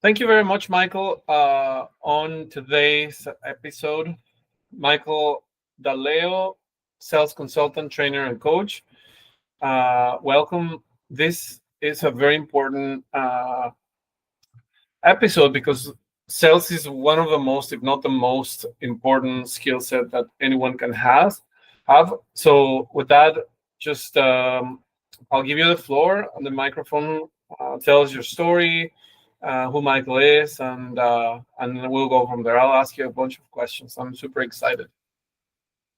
Thank you very much, Michael. On today's episode, Michael Daleo, sales consultant, trainer, and coach. Welcome. This is a very important episode because sales is one of the most, if not the most important skill set that anyone can have. So with that, just I'll give you the floor on the microphone. Tell us your story, who Michael is, and we'll go from there. I'll ask you a bunch of questions. I'm super excited.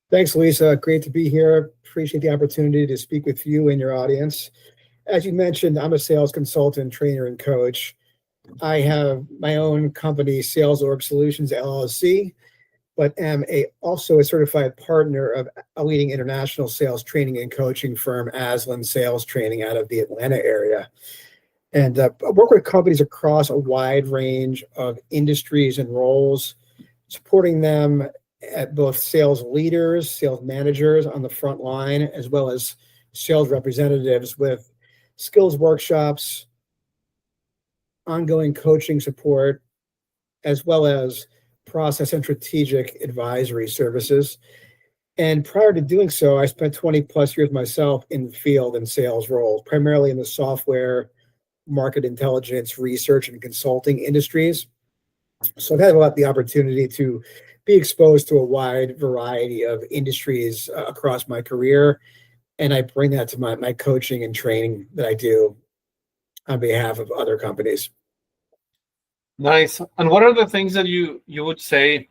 Thanks, Lisa. Great to be here. Appreciate the opportunity to speak with you and your audience. As you mentioned, I'm a sales consultant, trainer, and coach. I have my own company, SalesOrg Solutions LLC, but am also a certified partner of a leading international sales training and coaching firm, ASLAN Sales Training, out of the Atlanta area. And I work with companies across a wide range of industries and roles, supporting them at both sales leaders, sales managers on the front line, as well as sales representatives with skills workshops, ongoing coaching support, as well as process and strategic advisory services. And prior to doing so, I spent 20 plus years myself in the field in sales roles, primarily in the software, market intelligence, research, and consulting industries. So I've had a lot the opportunity to be exposed to a wide variety of industries across my career. And I bring that to my coaching and training that I do on behalf of other companies. Nice. And what are the things that you would say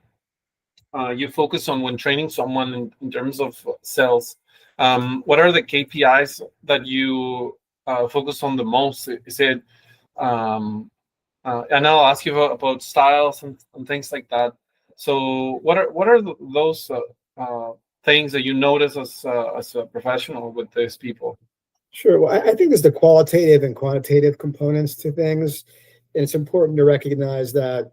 you focus on when training someone in terms of sales? What are the KPIs that you focus on the most? Is it, and I'll ask you about styles and things like that. So what are those things that you notice as a professional with these people? Sure. Well, I think there's the qualitative and quantitative components to things. And it's important to recognize that,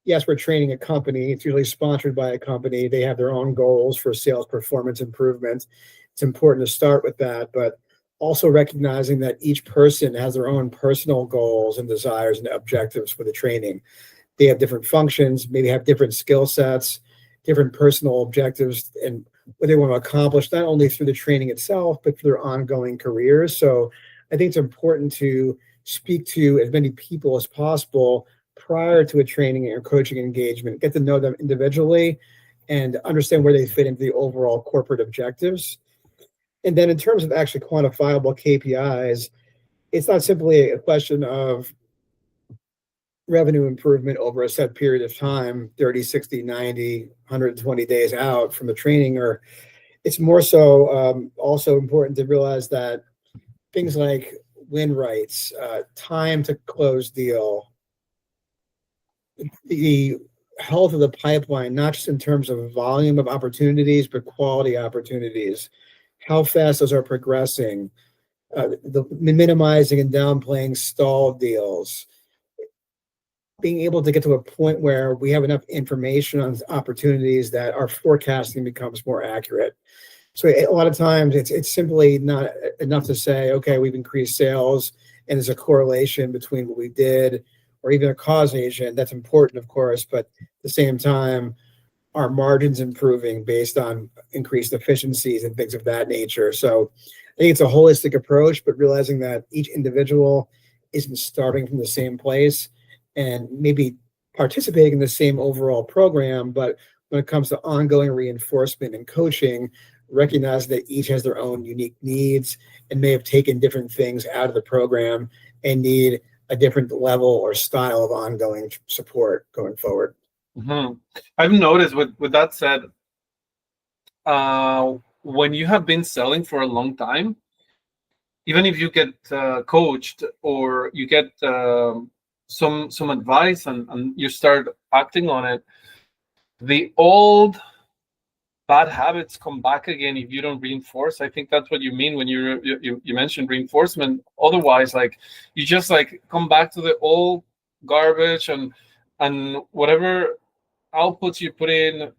yes, we're training a company. It's usually sponsored by a company. They have their own goals for sales performance improvement. It's important to start with that, but also recognizing that each person has their own personal goals and desires and objectives for the training. They have different functions, maybe have different skill sets, different personal objectives, and what they want to accomplish, not only through the training itself, but for their ongoing careers. So I think it's important to speak to as many people as possible prior to a training or coaching engagement, get to know them individually and understand where they fit into the overall corporate objectives. And then in terms of actually quantifiable KPIs, it's not simply a question of revenue improvement over a set period of time, 30, 60, 90, 120 days out from the training, or it's more so also important to realize that things like win rates, time to close deal, the health of the pipeline, not just in terms of volume of opportunities, but quality opportunities, how fast those are progressing, the minimizing and downplaying stalled deals, being able to get to a point where we have enough information on opportunities that our forecasting becomes more accurate. So a lot of times it's simply not enough to say, okay, we've increased sales and there's a correlation between what we did or even a causation. That's important, of course, but at the same time, our margins improving based on increased efficiencies and things of that nature. So I think it's a holistic approach, but realizing that each individual isn't starting from the same place and maybe participating in the same overall program, but when it comes to ongoing reinforcement and coaching, recognize that each has their own unique needs and may have taken different things out of the program and need a different level or style of ongoing support going forward. Mm-hmm. I've noticed with that said, when you have been selling for a long time, even if you get coached or you get some advice and you start acting on it, the old bad habits come back again if you don't reinforce. I think that's what you mean when you mentioned reinforcement. Otherwise, like you just like come back to the old garbage and whatever outputs you put in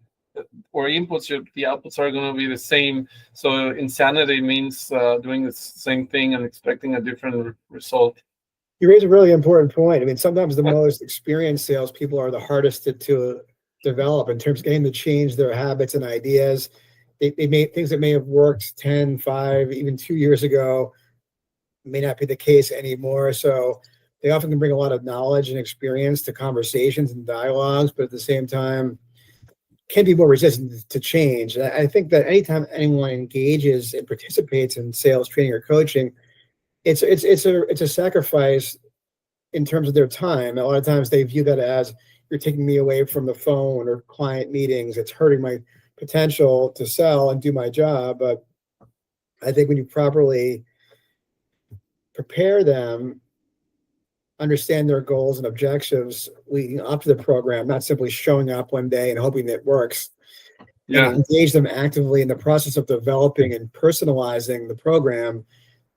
or inputs, the outputs are going to be the same. So insanity means doing the same thing and expecting a different result. You raise a really important point. I mean, sometimes the most experienced salespeople are the hardest to develop in terms of getting to change their habits and ideas. They may things that may have worked 10, 5, even 2 years ago may not be the case anymore. So they often can bring a lot of knowledge and experience to conversations and dialogues, but at the same time can be more resistant to change. And I think that anytime anyone engages and participates in sales training or coaching, it's a sacrifice in terms of their time. A lot of times they view that as, you're taking me away from the phone or client meetings. It's hurting my potential to sell and do my job. But I think when you properly prepare them, understand their goals and objectives leading up to the program, not simply showing up one day and hoping that it works, Yeah. and engage them actively in the process of developing and personalizing the program,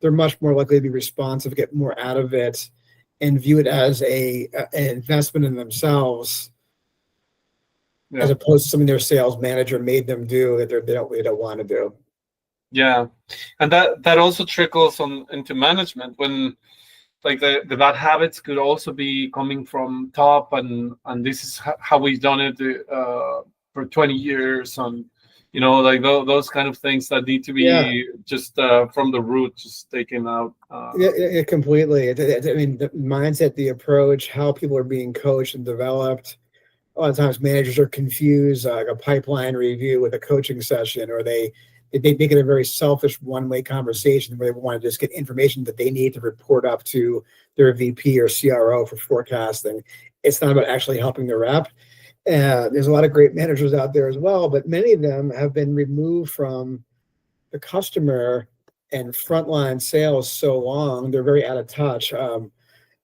they're much more likely to be responsive, get more out of it, and view it as an investment in themselves, as opposed to something their sales manager made them do that they don't want to do. Yeah, and that also trickles on into management, when like the bad habits could also be coming from top, and this is how we've done it for 20 years, and like those kind of things that need to be just from the root, just taken out. Yeah, completely. I mean, the mindset, the approach, how people are being coached and developed. A lot of times managers are confused, like a pipeline review with a coaching session, or they make it a very selfish one-way conversation where they want to just get information that they need to report up to their VP or CRO for forecasting. It's not about actually helping the rep. There's a lot of great managers out there as well, but many of them have been removed from the customer and frontline sales so long, they're very out of touch. And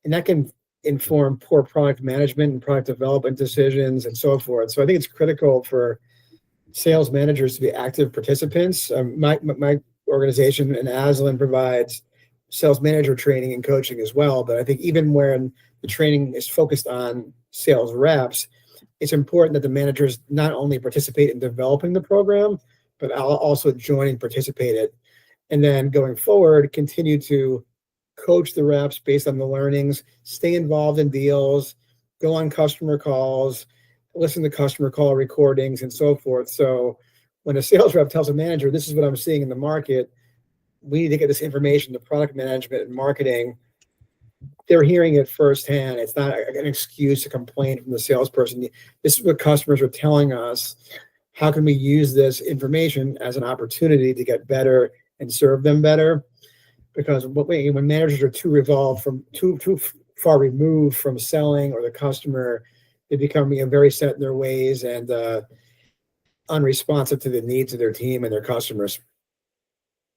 that can inform poor product management and product development decisions and so forth. So I think it's critical for sales managers to be active participants. My organization in ASLAN provides sales manager training and coaching as well. But I think even when the training is focused on sales reps, it's important that the managers not only participate in developing the program, but also join and participate it. And then going forward, continue to coach the reps based on the learnings, stay involved in deals, go on customer calls, listen to customer call recordings and so forth. So when a sales rep tells a manager, this is what I'm seeing in the market, we need to get this information to product management and marketing, they're hearing it firsthand. It's not an excuse to complain from the salesperson. This is what customers are telling us. How can we use this information as an opportunity to get better and serve them better? Because when managers are too far removed from selling or the customer, they become very set in their ways and unresponsive to the needs of their team and their customers.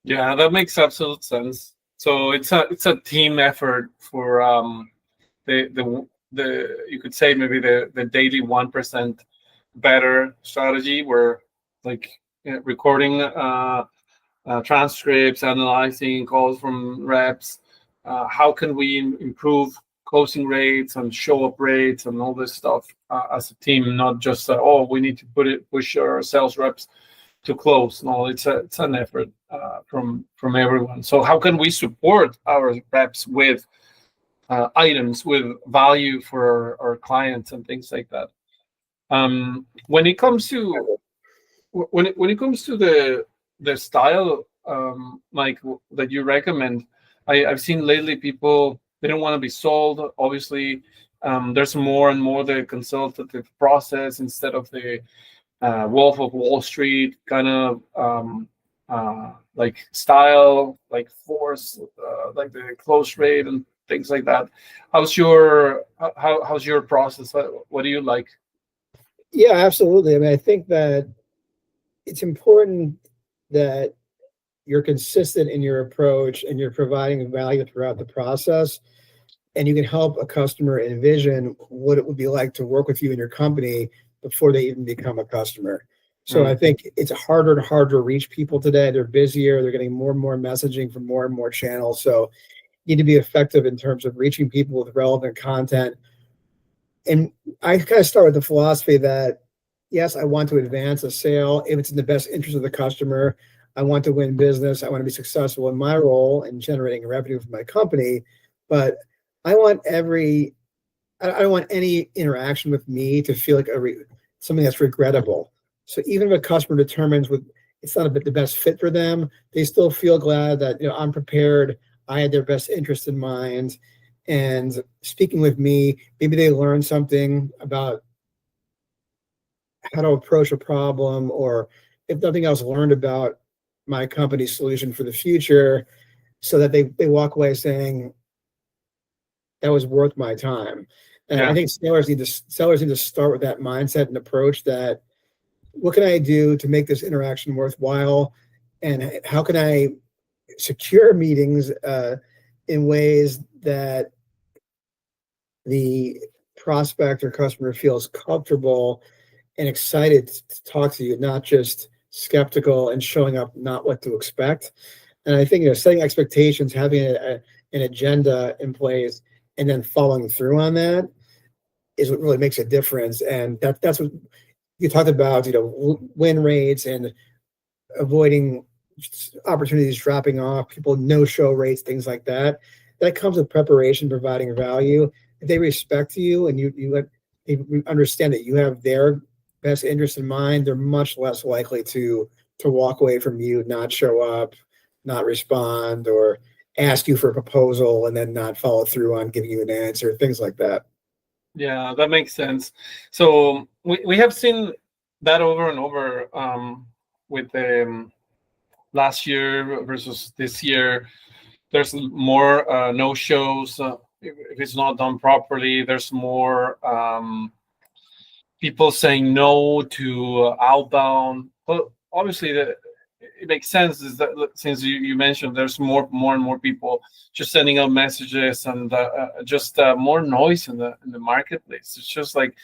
Yeah, that makes absolute sense. So it's a team effort for the you could say maybe the daily 1% better strategy, where like recording transcripts, analyzing calls from reps. How can we improve closing rates and show up rates and all this stuff as a team, not just we need to push our sales reps to close. No, it's an effort from everyone. So how can we support our reps with items with value for our clients and things like that? When it comes to the style, Mike, that you recommend, I've seen lately people, they don't want to be sold. Obviously, there's more and more the consultative process instead of the Wolf of Wall Street kind of like style, like force, like the close rate and things like that. How's your process? What do you like? Yeah, absolutely. I mean, I think that it's important that you're consistent in your approach and you're providing value throughout the process, and you can help a customer envision what it would be like to work with you in your company before they even become a customer. So I think it's harder and harder to reach people today. They're busier. They're getting more and more messaging from more and more channels. So you need to be effective in terms of reaching people with relevant content. And I kind of start with the philosophy that, yes, I want to advance a sale if it's in the best interest of the customer. I want to win business. I want to be successful in my role in generating revenue for my company. But I don't want any interaction with me to feel like something that's regrettable. So even if a customer determines it's not the best fit for them, they still feel glad that I'm prepared. I had their best interest in mind, and speaking with me, maybe they learn something about how to approach a problem, or if nothing else, learned about my company's solution for the future, so that they walk away saying that was worth my time. And I Yeah. think sellers need to start with that mindset and approach that, what can I do to make this interaction worthwhile? And how can I secure meetings in ways that the prospect or customer feels comfortable and excited to talk to you, not just skeptical and showing up not what to expect. And I think setting expectations, having an agenda in place, and then following through on that is what really makes a difference. And that's what you talked about, win rates and avoiding opportunities dropping off, people no-show rates, things like that. That comes with preparation, providing value. If they respect you and they understand that you have their best interest in mind, they're much less likely to walk away from you, not show up, not respond, or ask you for a proposal and then not follow through on giving you an answer, things like that. Yeah, that makes sense. So we have seen that over and over with the last year versus this year. There's more no shows. If it's not done properly, there's more people saying no to outbound. But obviously, it makes sense is that since you mentioned there's more and more people just sending out messages and just more noise in the marketplace. It's just like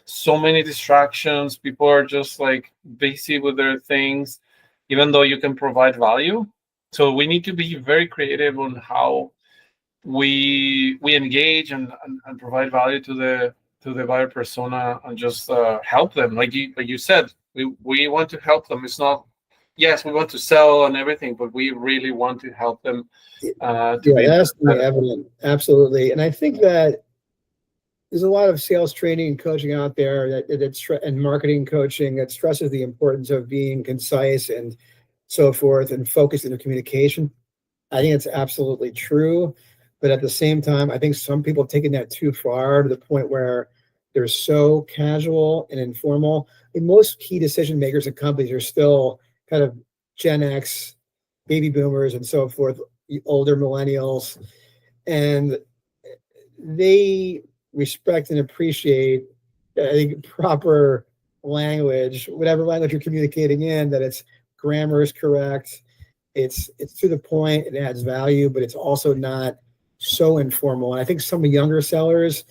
so many distractions. People are just like busy with their things, even though you can provide value. So we need to be very creative on how we engage and provide value to the buyer persona and just help them. Like you said, we want to help them. It's not, yes, we want to sell and everything, but we really want to help them to be That's better. evident. Absolutely. And I think that there's a lot of sales training and coaching out there and marketing coaching that stresses the importance of being concise and so forth and focused in the communication. I think it's absolutely true. But at the same time, I think some people have taken that too far to the point where they're so casual and informal. And most key decision makers in companies are still kind of Gen X, baby boomers, and so forth, older millennials. And they respect and appreciate, I think, proper language, whatever language you're communicating in, that its grammar is correct, it's to the point, it adds value, but it's also not so informal. And I think some younger sellers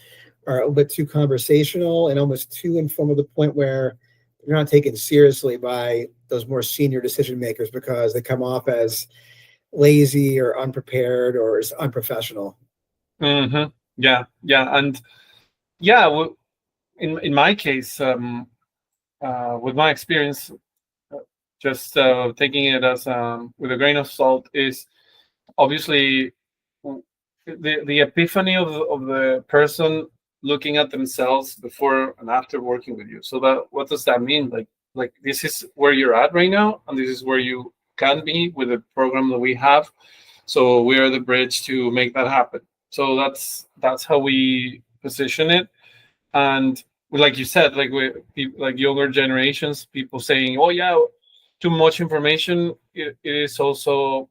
are a little bit too conversational and almost too informal to the point where they're not taken seriously by those more senior decision makers because they come off as lazy or unprepared or as unprofessional. Mm-hmm. Yeah, and yeah, in my case, with my experience, just taking it as with a grain of salt, is obviously the epiphany of the person looking at themselves before and after working with you. So that, what does that mean? Like this is where you're at right now, and this is where you can be with the program that we have. So we are the bridge to make that happen. So that's how we position it. And like you said, like with like younger generations, people saying, "Oh yeah, too much information." It is also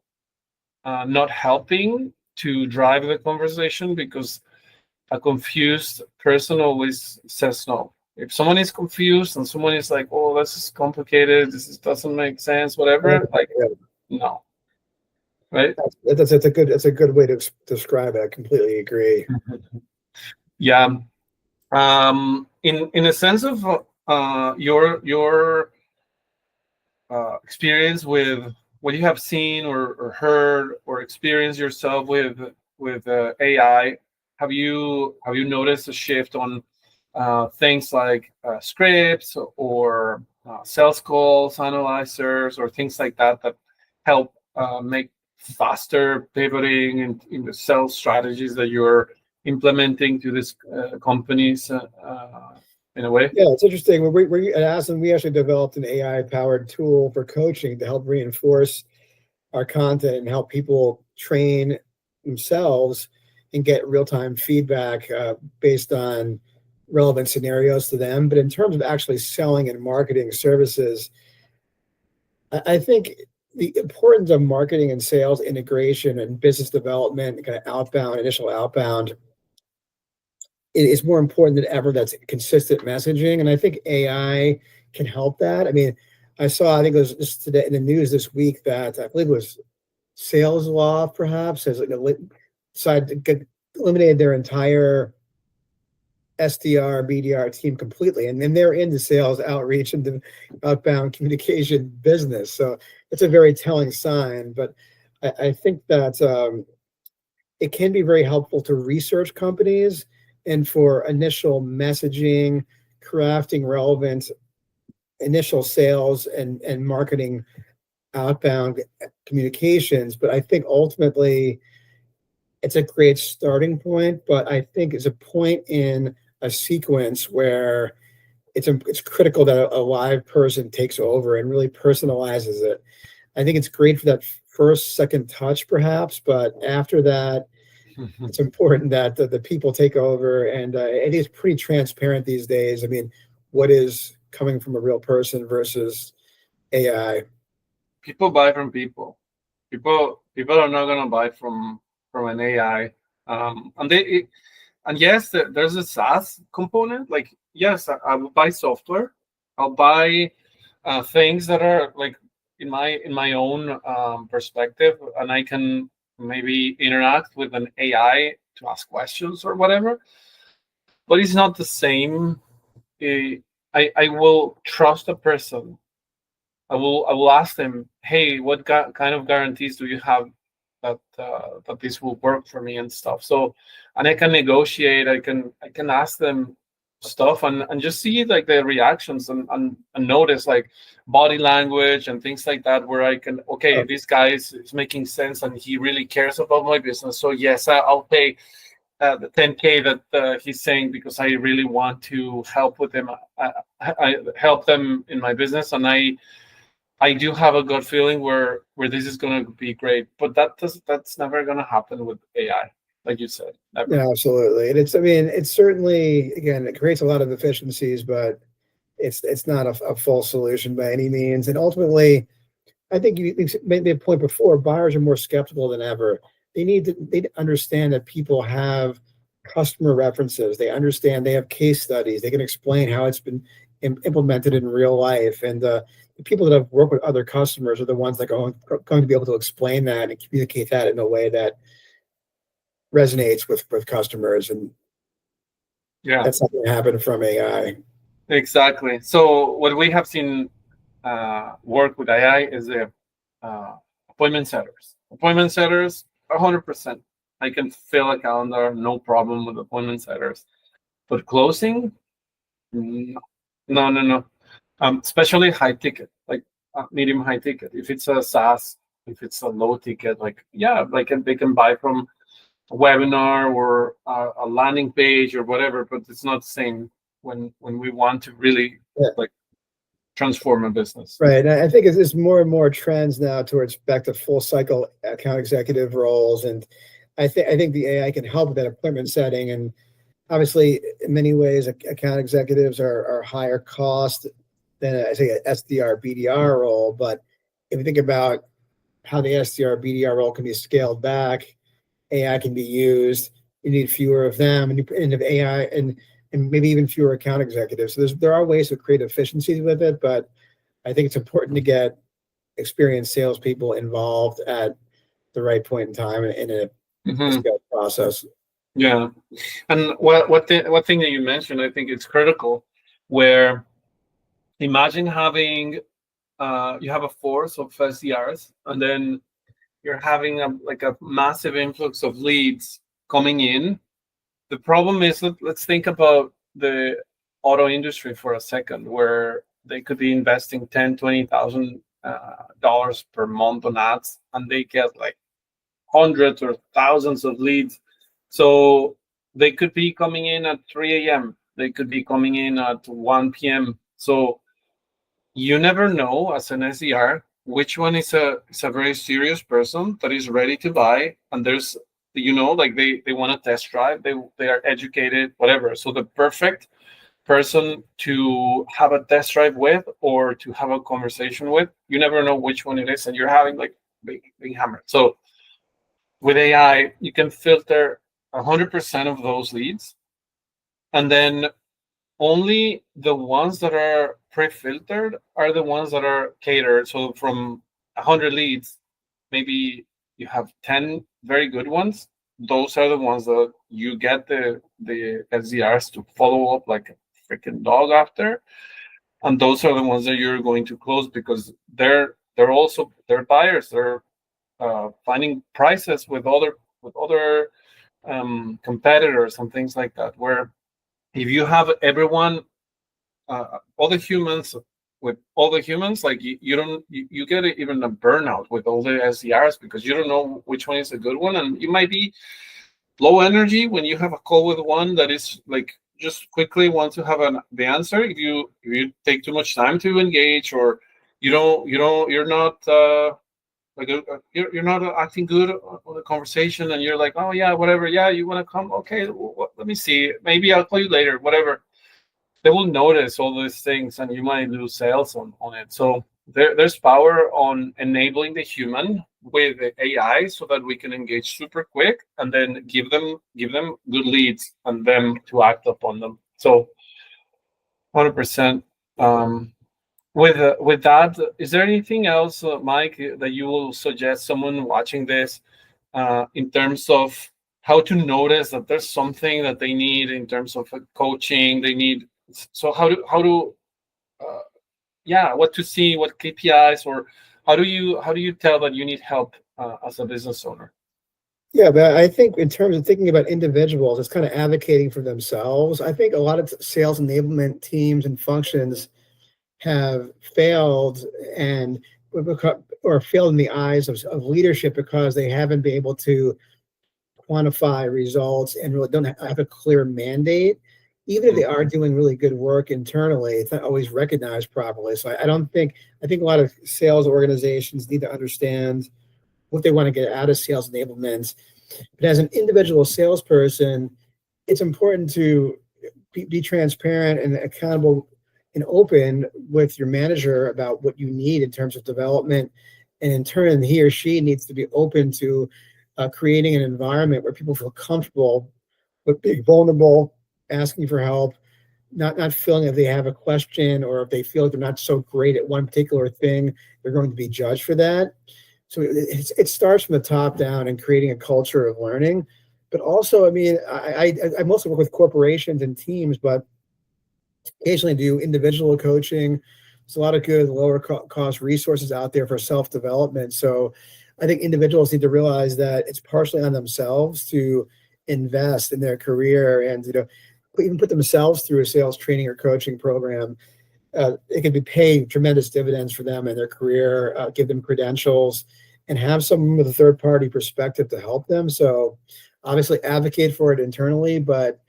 not helping to drive the conversation, because a confused person always says no. If someone is confused and someone is like, "Oh, this is complicated. Doesn't make sense," whatever, like, no, right? That's a good way to describe it. I completely agree. Yeah. In a sense of your experience with what you have seen or heard or experienced yourself with AI, have you noticed a shift on things like scripts or sales calls, analyzers, or things like that help make faster pivoting in the sales strategies that you're implementing to these companies in a way? Yeah, it's interesting. We at ASLAN, we actually developed an AI-powered tool for coaching to help reinforce our content and help people train themselves and get real-time feedback based on relevant scenarios to them. But in terms of actually selling and marketing services, I think the importance of marketing and sales integration and business development, kind of initial outbound, it is more important than ever. That's consistent messaging, and I think AI can help that. I mean, I think it was just today in the news this week that I believe it was SalesOrg perhaps has decided to eliminated their entire SDR, BDR team completely, and then they're into sales outreach and the outbound communication business. So it's a very telling sign. But I think that it can be very helpful to research companies and for initial messaging, crafting relevant initial sales and marketing outbound communications. But I think ultimately it's a great starting point, but I think it's a point in a sequence where it's critical that a live person takes over and really personalizes it. I think it's great for that second touch perhaps, but after that, it's important that the people take over, and it is pretty transparent these days. I mean, what is coming from a real person versus AI? People buy from people. People are not gonna buy from an AI. And yes, there's a SaaS component. Like, yes, I will buy software. I'll buy things that are like in my own perspective, and I can maybe interact with an AI to ask questions or whatever. But it's not the same. I will trust a person. I will ask them, hey, what kind of guarantees do you have that this will work for me and stuff. So, and I can negotiate. I can ask them stuff and just see like their reactions and notice like body language and things like that, where I can, okay, this guy is making sense and he really cares about my business. So yes, I'll pay the 10K that he's saying because I really want to help with them. I help them in my business, and I do have a gut feeling where this is going to be great, but that's never going to happen with AI, like you said. Never. Yeah, absolutely. And it's certainly, again, it creates a lot of efficiencies, but it's not a full solution by any means. And ultimately, I think you made the point before, buyers are more skeptical than ever. They understand that people have customer references. They understand they have case studies. They can explain how it's been implemented in real life. And the people that have worked with other customers are the ones that are going to be able to explain that and communicate that in a way that resonates with customers. And yeah, that's not going to happen from AI. Exactly. So what we have seen work with AI is the appointment setters. Appointment setters, 100%. I can fill a calendar, no problem with appointment setters. But closing, no. Especially high ticket, like medium high ticket. If it's a SaaS, if it's a low ticket, like yeah, they can buy from a webinar or a landing page or whatever. But it's not the same when we want to really like transform a business. Right. And I think it's more and more trends now towards back to full cycle account executive roles. And I think the AI can help with that appointment setting. And obviously, in many ways, account executives are higher cost than I say an SDR, BDR role. But if you think about how the SDR, BDR role can be scaled back, AI can be used. You need fewer of them, and if AI and maybe even fewer account executives. So there are ways to create efficiencies with it, but I think it's important to get experienced salespeople involved at the right point in time in a scale process. Yeah, and what thing that you mentioned, I think it's critical. Where imagine having you have a force of SDRs, and then you're having a massive influx of leads coming in. The problem is, let's think about the auto industry for a second, where they could be investing $10,000-$20,000 per month on ads, and they get like hundreds or thousands of leads. So they could be coming in at 3 a.m. They could be coming in at 1 p.m. So you never know as an SDR which one is a very serious person that is ready to buy, and there's, like they want to test drive, they are educated, whatever. So the perfect person to have a test drive with or to have a conversation with, you never know which one it is, and you're having like big hammer. So with AI, you can filter 100% of those leads, and then only the ones that are pre-filtered are the ones that are catered. So from 100 leads, maybe you have 10 very good ones. Those are the ones that you get the SDRs to follow up like a freaking dog after, and those are the ones that you're going to close, because they're buyers. They're finding prices with other competitors and things like that, where if you have everyone, all the humans with all the humans, like you get even a burnout with all the SDRs, because you don't know which one is a good one, and you might be low energy when you have a call with one that is like just quickly want to have the answer. If you take too much time to engage, or you're not you're not acting good on the conversation, and you're like, oh yeah, whatever, yeah, you want to come, okay, let me see, maybe I'll call you later, whatever. They will notice all these things, and you might lose sales on it. So there's power on enabling the human with the AI so that we can engage super quick, and then give them good leads and them to act upon them. So 100%. With that, is there anything else, Mike, that you will suggest someone watching this in terms of how to notice that there's something that they need in terms of coaching? They need, so how to what to see, what KPIs, or how do you tell that you need help as a business owner? Yeah, but I think in terms of thinking about individuals, it's kind of advocating for themselves. I think a lot of sales enablement teams and functions have failed or failed in the eyes of leadership because they haven't been able to quantify results and really don't have a clear mandate. Even if they are doing really good work internally, it's not always recognized properly. So I think a lot of sales organizations need to understand what they want to get out of sales enablement. But as an individual salesperson, it's important to be transparent and accountable and open with your manager about what you need in terms of development. And in turn, he or she needs to be open to creating an environment where people feel comfortable with being vulnerable, asking for help, not feeling if they have a question or if they feel like they're not so great at one particular thing, they're going to be judged for that. So it starts from the top down and creating a culture of learning. But also, I mean, I mostly work with corporations and teams, but occasionally do individual coaching. There's a lot of good lower cost resources out there for self-development. So I think individuals need to realize that it's partially on themselves to invest in their career and even put themselves through a sales training or coaching program. It can be paying tremendous dividends for them in their career, give them credentials, and have someone with a third-party perspective to help them. So obviously advocate for it internally, but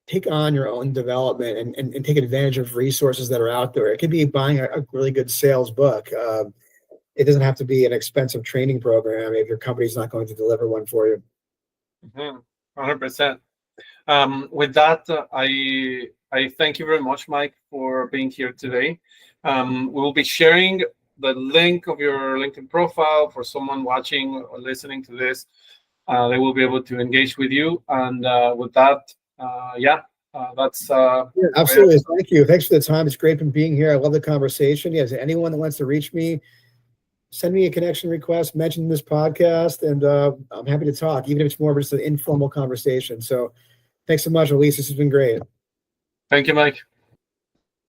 take on your own development and take advantage of resources that are out there. It could be buying a really good sales book. It doesn't have to be an expensive training program if your company's not going to deliver one for you. 100%. With that, I thank you very much, Mike, for being here today. We will be sharing the link of your LinkedIn profile for someone watching or listening to this. They will be able to engage with you. And with that, that's absolutely. Thank you. Thanks for the time. It's great being here. I love the conversation. Yes, anyone that wants to reach me, send me a connection request, mention this podcast, and I'm happy to talk, even if it's more of just an informal conversation. So thanks so much, Elise. This has been great. Thank you, Mike.